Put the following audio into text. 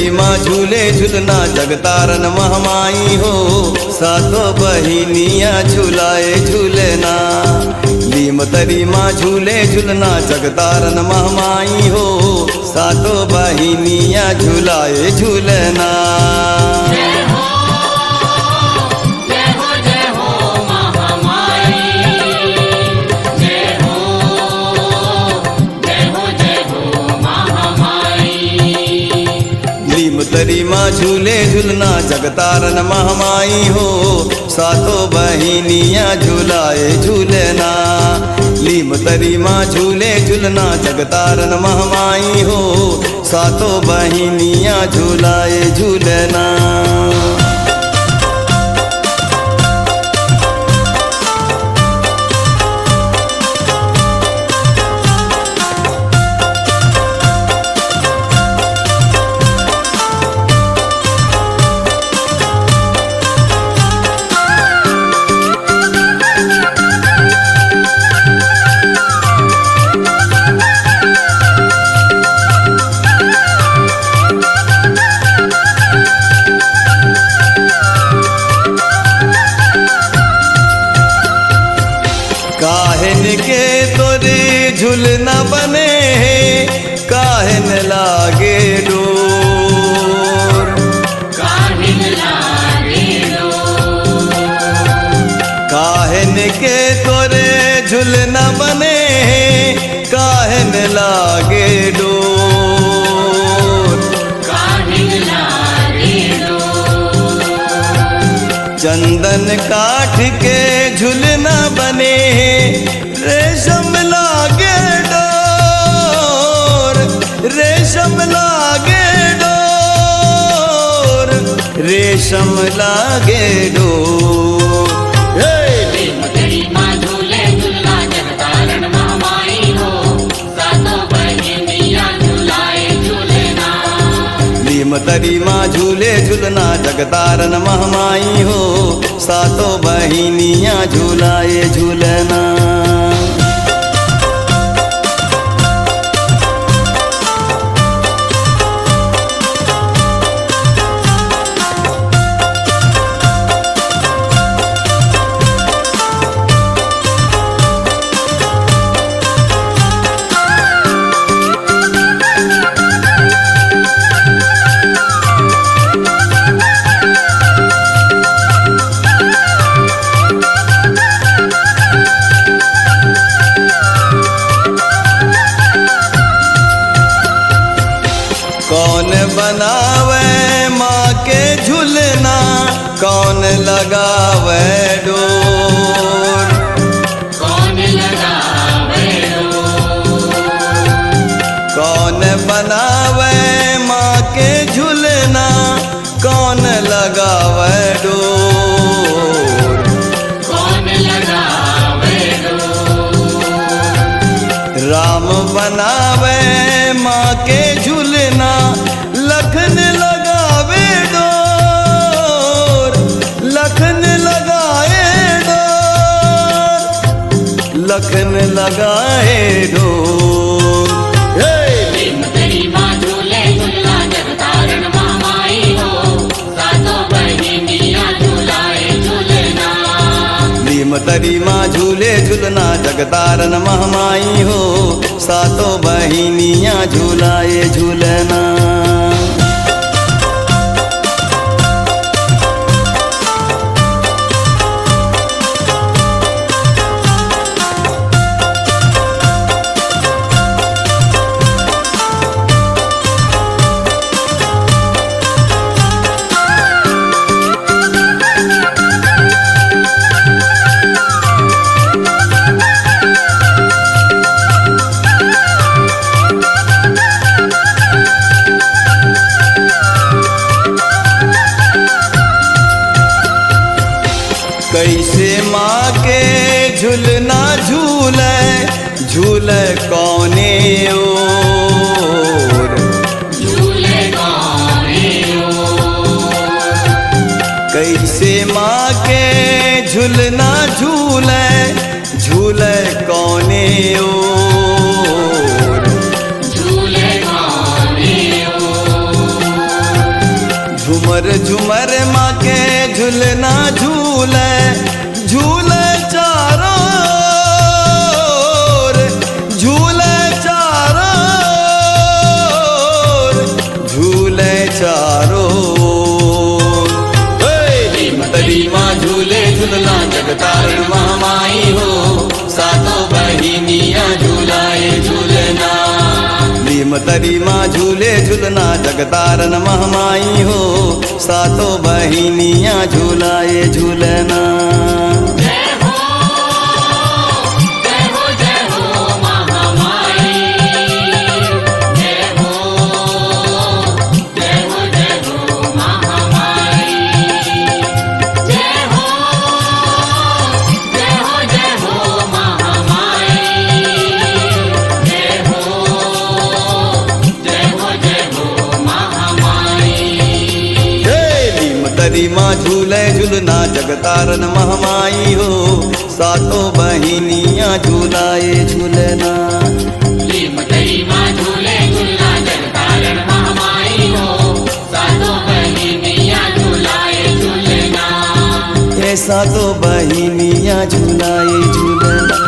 तरी माँ झूले झूलना जगतारन महमाई हो, सातों बहिनिया झूलाए झूलना। लीम तरी माँ झूले झूलना जगतारन महमाई हो, सातों बहिनिया झूलाए झूलना। तरी माँ झूले झूलना जगतारन महमाई हो, सातों बहिनिया झूलाए झूलना। लीम तरी माँ झूले झूलना जगतारन महमाई हो, सातों बहिनिया झूलाए झूलना। काहन के तोरे झूलना बने, काहन लागे डोर, काहन लागे डोर। काहन के तोरे झूलना बने, काहन लागे डोर, काहन लागे डोर। चंदन काठ के झूलना बने, रेशम लागे डोर, रेशम लागे डोर, रेशम लागे डोर। लीम तरी माँ झूले झूलना जगतारन महमाई हो, सातों बहिनिया झूलाए झूलना। लीम तरी माँ झूले झूलना जगतारन महमाई हो, सातों बहिनिया झूलाए झूलना। कौन बनावे माँ के झूलना, कौन लगावे डोर, कौन लगावे डोर। कौन बनावे माँ के झूलना, कौन लगावे डोर, कौन लगावे डोर। राम बनावे माँ के झूलना, लखन लगावे डोर, लखन लगाए डोर, लखन लगाए डोर। लीम तरी माँ झूले झूलना जगतारन महमाई हो, सातों बहिनिया झूलाए झूलना। लीम तरी माँ झूले झूलना जगतारन महमाई हो, सातों बहिनिया झूलाए झूलना। कैसे माँ के झूलना झूले, झूले कौने ओर, झूले कौने ओर। कैसे माँ के झूलना झूले, झूले कौने ओर, झूले कौने ओर। झुमर झुमर माँ के झुलना झूले झूले चारों ओर, झूले चारों ओर, झूले चारों ओर। रीम तरी माँ झूले झूलना जगतारण महामाई हो सातों बहिनिया झूलाए झूलना। नीम तरी माँ झूले झूलना जगतारण महामाई हो सातों बहिनिया झूलाए झूलना। जय हो जय हो जय हो महामाई, जय हो जय हो जय हो महामाई, जय हो जय हो जय हो महामाई, जय हो जय हो जय हो महामाई। नीम तरी माँ झूले झूलना जगतारण महामाई हो सातों बहिनिया झूलाए झूलना। नीम तरी माँ झूले झूलना जगतारण महामाई हो सातों बहिनिया झूलाए झूलना। ये सातों बहिनिया झूलाए झूलना।